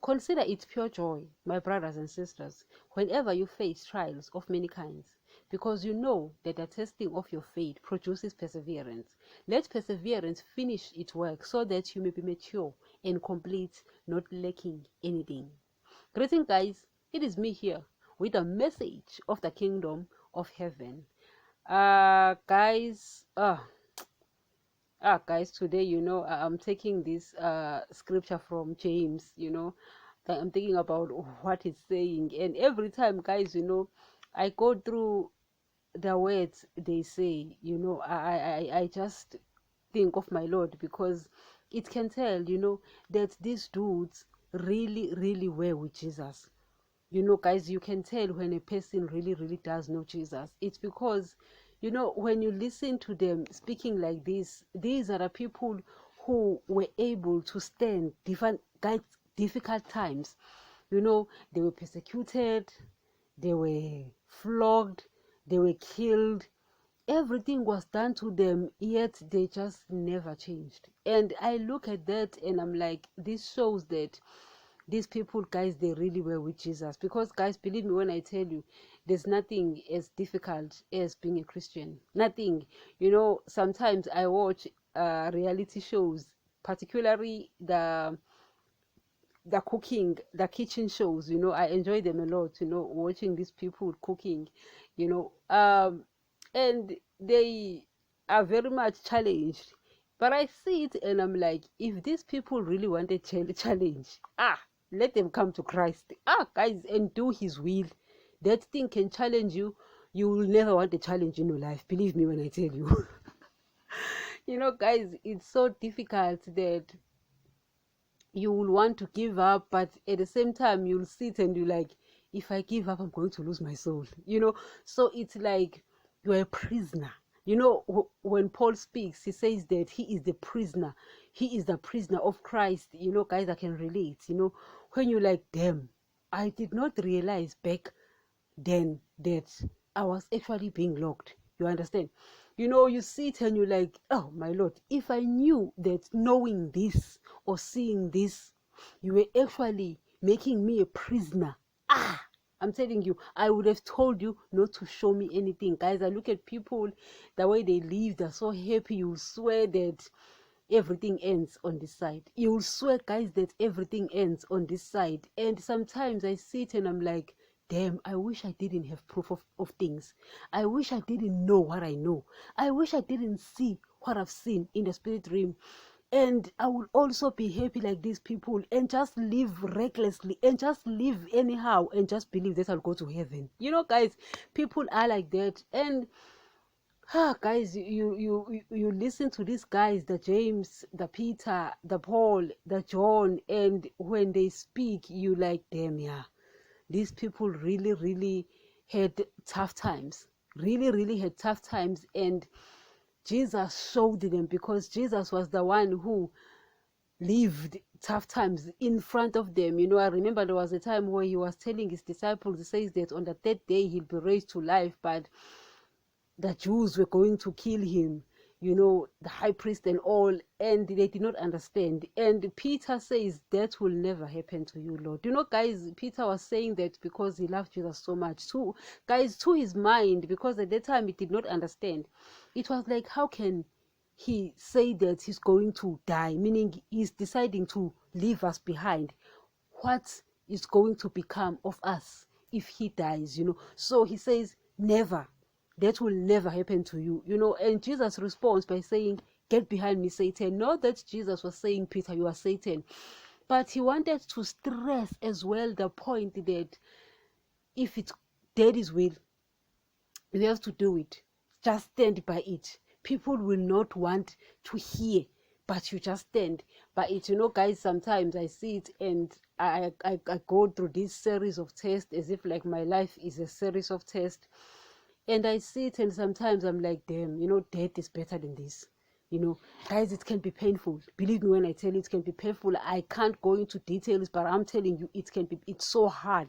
Consider it pure joy, my brothers and sisters, whenever you face trials of many kinds, because you know that the testing of your faith produces perseverance. Let perseverance finish its work, so that you may be mature and complete, not lacking anything. Greeting, guys. It is me here with a message of the kingdom of heaven. Guys, guys, today, I'm taking this scripture from James, that I'm thinking about what it's saying. And every time, guys, I go through the words they say, I just think of my Lord, because it can tell, that these dudes really, really were with Jesus. Guys, you can tell when a person really, really does know Jesus. It's because, when you listen to them speaking like this, these are the people who were able to stand difficult times. They were persecuted, they were flogged, they were killed. Everything was done to them, yet they just never changed. And I look at that and I'm like, this shows that these people, guys, they really were with Jesus. Because, guys, believe me when I tell you, there's nothing as difficult as being a Christian. Nothing. Sometimes I watch reality shows, particularly the cooking, the kitchen shows. I enjoy them a lot, watching these people cooking, and they are very much challenged. But I see it and I'm like, if these people really want a challenge, let them come to Christ, guys, and do his will. That thing can challenge you. You will never want a challenge in your life, believe me when I tell you. Guys, it's so difficult that you will want to give up, but at the same time you'll sit and you're like, if I give up, I'm going to lose my soul. So it's like you're a prisoner. When Paul speaks, he says that he is the prisoner. He is the prisoner of Christ. Guys, I can relate. When you're like, damn, I did not realize back then that I was actually being locked. You understand? You sit and you're like, oh my Lord, if I knew that knowing this or seeing this, you were actually making me a prisoner. I'm telling you, I would have told you not to show me anything. Guys, I look at people, the way they live, they're so happy. You'll swear that everything ends on this side. You'll swear, guys, that everything ends on this side. And sometimes I sit and I'm like, damn, I wish I didn't have proof of things. I wish I didn't know what I know. I wish I didn't see what I've seen in the spirit realm. And I will also be happy like these people and just live recklessly and just live anyhow and just believe that I'll go to heaven. Guys, people are like that. And guys, you listen to these guys, the James, the Peter, the Paul, the John, and when they speak, you like them. Yeah, these people really, really had tough times. Really, really had tough times. And Jesus showed them, because Jesus was the one who lived tough times in front of them. I remember there was a time where he was telling his disciples, he says that on the third day he'll be raised to life, but the Jews were going to kill him, the high priest and all, and they did not understand. And Peter says, that will never happen to you, Lord. Guys, Peter was saying that because he loved Jesus so much too, guys, to his mind, because at that time he did not understand. It was like, how can he say that he's going to die, meaning he's deciding to leave us behind? What is going to become of us if he dies? So he says, never. That will never happen to you. And Jesus responds by saying, get behind me, Satan. Not that Jesus was saying, Peter, you are Satan, but he wanted to stress as well the point that if it's Daddy's will, you have to do it. Just stand by it. People will not want to hear, but you just stand by it. Guys, sometimes I see it and I go through this series of tests as if like my life is a series of tests. And I see it and sometimes I'm like, damn, death is better than this. Guys, it can be painful. Believe me when I tell you, it can be painful. I can't go into details, but I'm telling you, it's so hard.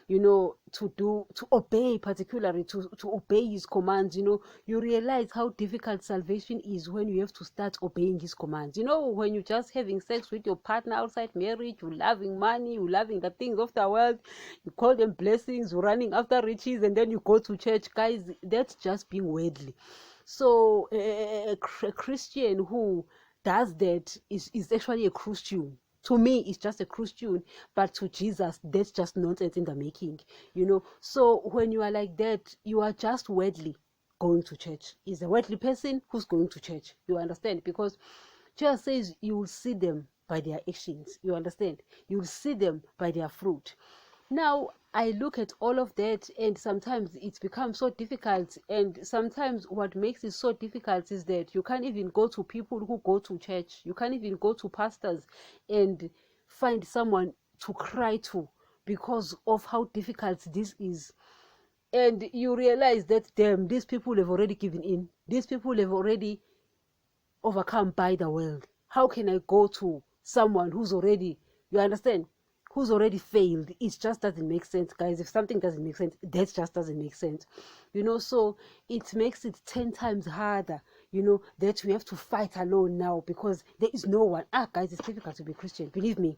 to obey, particularly to obey his commands. You realize how difficult salvation is when you have to start obeying his commands. When you're just having sex with your partner outside marriage, you're loving money, you're loving the things of the world, you call them blessings, you're running after riches, and then you go to church. Guys, that's just being worldly. So a Christian who does that is actually a Christian. To me, it's just a Christian, but to Jesus, that's just nonsense in the making. So when you are like that, you are just worldly going to church. Is a worldly person who's going to church. You understand? Because Jesus says you will see them by their actions. You understand? You will see them by their fruit. Now, I look at all of that, and sometimes it's become so difficult. And sometimes what makes it so difficult is that you can't even go to people who go to church. You can't even go to pastors and find someone to cry to because of how difficult this is. And you realize that, damn, these people have already given in. These people have already overcome by the world. How can I go to someone who's already, you understand, who's already failed? It just doesn't make sense, guys. If something doesn't make sense, that just doesn't make sense. So it makes it 10 times harder, that we have to fight alone now because there is no one. Guys, it's difficult to be Christian. Believe me,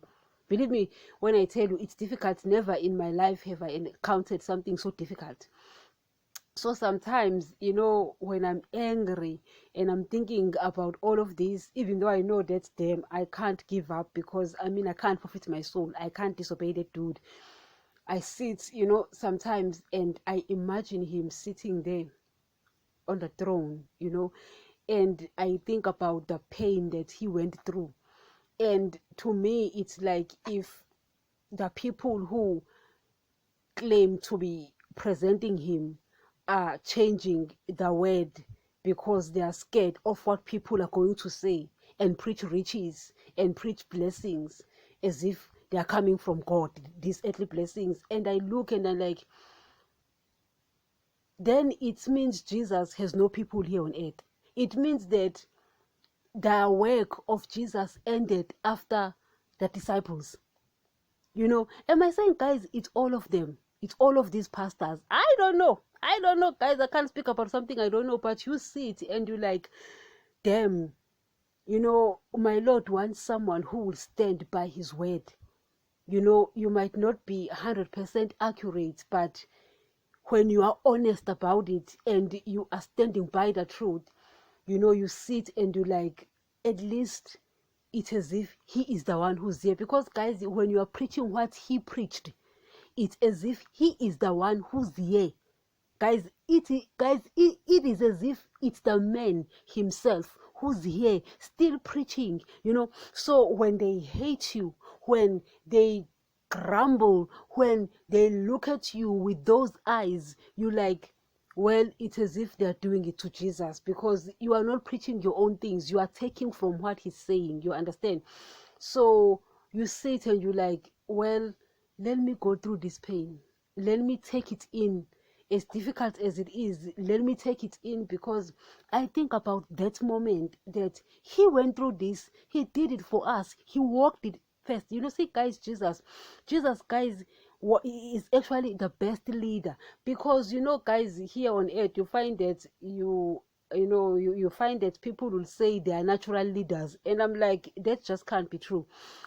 when I tell you it's difficult. Never in my life have I encountered something so difficult. So sometimes, when I'm angry and I'm thinking about all of this, even though I know that, damn, I can't give up because, I can't forfeit my soul. I can't disobey that dude. I sit, sometimes, and I imagine him sitting there on the throne, and I think about the pain that he went through. And to me, it's like if the people who claim to be presenting him are changing the word because they are scared of what people are going to say, and preach riches and preach blessings as if they are coming from God, these earthly blessings. And I look and I'm like, then it means Jesus has no people here on earth. It means that the work of Jesus ended after the disciples. Am I saying, guys, it's all of them? It's all of these pastors? I don't know, guys. I can't speak about something I don't know, but you see it and you like, damn, my Lord wants someone who will stand by his word. You might not be 100% accurate, but when you are honest about it and you are standing by the truth, you sit and you like, at least it's as if he is the one who's there. Because, guys, when you are preaching what he preached, it's as if he is the one who's here. Guys, it is as if it's the man himself who's here still preaching. So when they hate you, when they grumble, when they look at you with those eyes, you like, well, it's as if they're doing it to Jesus, because you are not preaching your own things. You are taking from what he's saying. You understand? So you sit and you like, well, let me go through this pain. Let me take it in. As difficult as it is, let me take it in, because I think about that moment that he went through this. He did it for us. He walked it first. See, guys, Jesus, guys, is actually the best leader, because guys, here on earth you find that you find that people will say they are natural leaders, and I'm like, that just can't be true.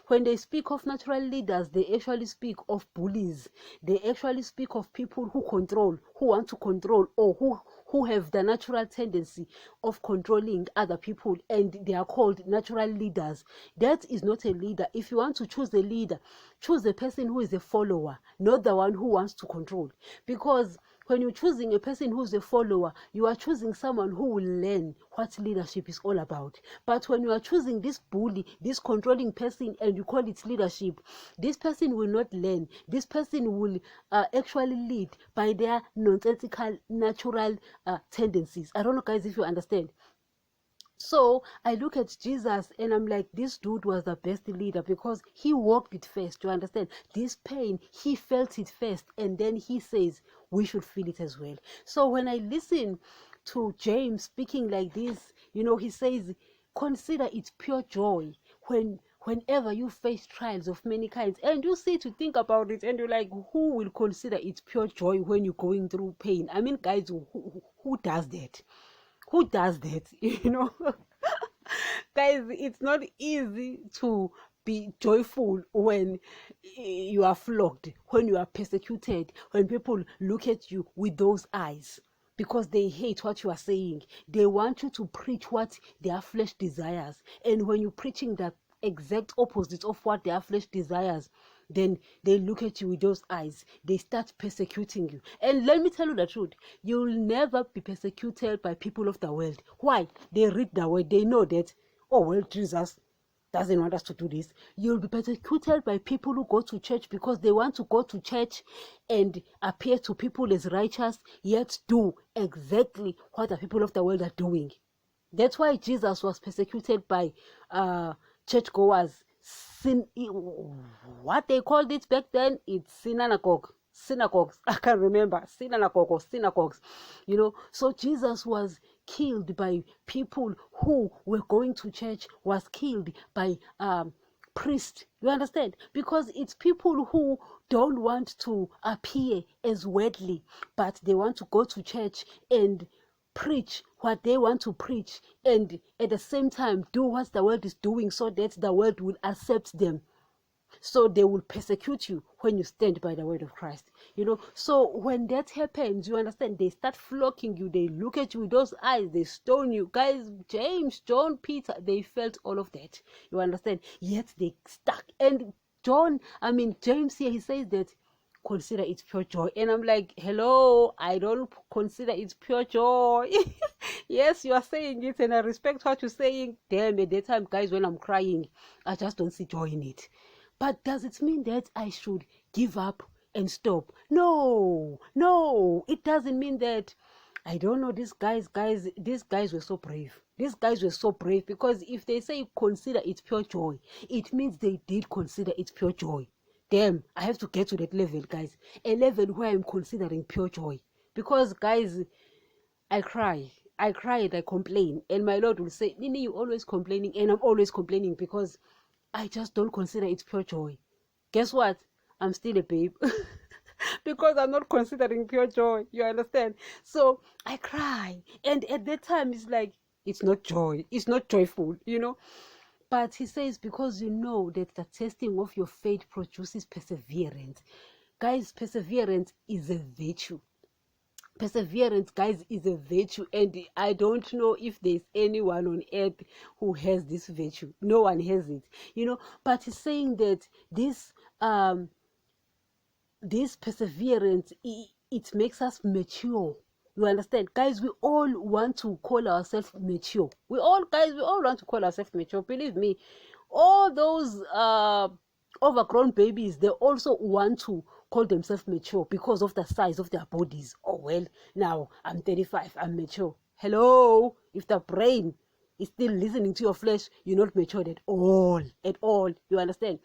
When they speak of natural leaders, they actually speak of bullies. They actually speak of people who want to control, or who have the natural tendency of controlling other people, and they are called natural leaders. That is not a leader. If you want to choose a leader, choose a person who is a follower, not the one who wants to control. Because when you're choosing a person who's a follower, you are choosing someone who will learn what leadership is all about. But when you are choosing this bully, this controlling person, and you call it leadership, this person will not learn. This person will actually lead by their nonsensical, natural tendencies. I don't know, guys, if you understand. So I look at Jesus and I'm like, this dude was the best leader, because he walked it first. You understand? This pain, he felt it first, and then he says we should feel it as well. So when I listen to James speaking like this, he says, consider it pure joy when whenever you face trials of many kinds, and you sit to think about it, and you're like, who will consider it pure joy when you're going through pain? I mean, guys, who does that? Who does that? Guys, it's not easy to be joyful when you are flogged, when you are persecuted, when people look at you with those eyes, because they hate what you are saying. They want you to preach what their flesh desires, and when you're preaching that exact opposite of what their flesh desires, then they look at you with those eyes. They start persecuting you. And let me tell you the truth, you'll never be persecuted by people of the world. Why? They read the word. They know that, oh well, Jesus doesn't want us to do this. You'll be persecuted by people who go to church because they want to go to church and appear to people as righteous, yet do exactly what the people of the world are doing. That's why Jesus was persecuted by churchgoers. What they called it back then, it's synagogues. I can't remember, synagogue or synagogues. So Jesus was killed by people who were going to church, was killed by priests. You understand? Because it's people who don't want to appear as worldly, but they want to go to church and preach what they want to preach, and at the same time do what the world is doing, so that the world will accept them. So they will persecute you when you stand by the word of Christ. So when that happens, you understand, they start flocking you. They look at you with those eyes. They stone you. Guys, James, John, Peter, they felt all of that. You understand? Yet they stuck. And James here, he says that consider it pure joy. And I'm like, hello, I don't consider it pure joy. Yes, you are saying it, and I respect what you're saying. Damn, at that time, guys, when I'm crying, I just don't see joy in it. But does it mean that I should give up and stop? No, it doesn't mean that. I don't know, these guys were so brave. These guys were so brave, because if they say consider it pure joy, it means they did consider it pure joy. Damn, I have to get to that level, guys. A level where I'm considering pure joy. Because, guys, I cry and I complain. And my Lord will say, Nini, you're always complaining. And I'm always complaining because I just don't consider it pure joy. Guess what? I'm still a babe. Because I'm not considering pure joy. You understand? So I cry. And at that time, it's like, it's not joy. It's not joyful, But he says, because you know that the testing of your faith produces perseverance. Guys, perseverance is a virtue. Perseverance, guys, is a virtue, and I don't know if there's anyone on earth who has this virtue. No one has it, But he's saying that this perseverance, it makes us mature. You understand, guys? We all want to call ourselves mature. We all want to call ourselves mature. Believe me, all those overgrown babies, they also want to call themselves mature because of the size of their bodies. Oh well, now I'm 35, I'm mature. Hello, if the brain is still listening to your flesh, you're not matured at all. You understand?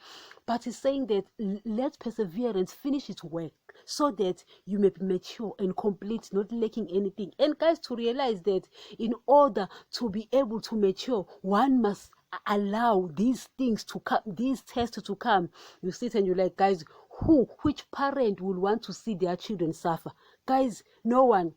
But he's saying that let perseverance finish its work, so that you may be mature and complete, not lacking anything. And guys, to realize that in order to be able to mature, one must allow these things to come, these tests to come. You sit and you're like, guys, which parent will want to see their children suffer? Guys, no one.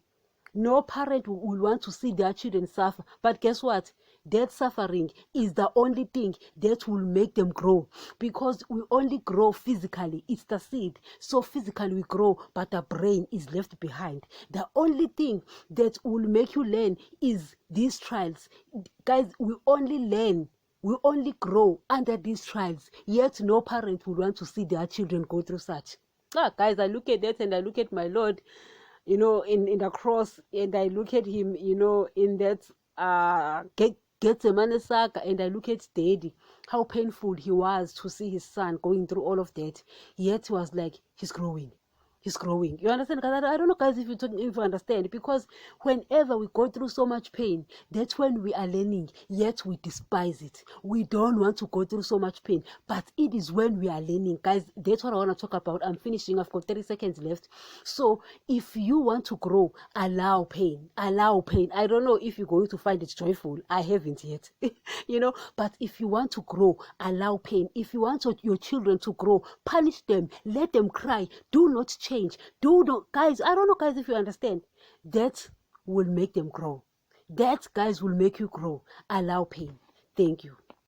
No parent will want to see their children suffer. But guess what? That suffering is the only thing that will make them grow. Because we only grow physically. It's the seed. So physically we grow, but the brain is left behind. The only thing that will make you learn is these trials. Guys, we only learn. We only grow under these trials. Yet no parent will want to see their children go through such. Guys, I look at that and I look at my Lord, in the cross, and I look at him, in that Gethsemane saga, and I look at Daddy, how painful he was to see his son going through all of that. Yet he was like, he's growing. he's growing. You understand? Because I don't know, guys, if you understand. Because whenever we go through so much pain, that's when we are learning. Yet we despise it. We don't want to go through so much pain, but it is when we are learning, guys. That's what I want to talk about. I'm finishing. I've got 30 seconds left. So if you want to grow, allow pain. Allow pain. I don't know if you're going to find it joyful. I haven't yet. But if you want to grow, allow pain. If you want your children to grow, punish them. Let them cry. Do not change. Guys, I don't know, guys, if you understand. That will make them grow. That, guys, will make you grow. Allow pain. Thank you.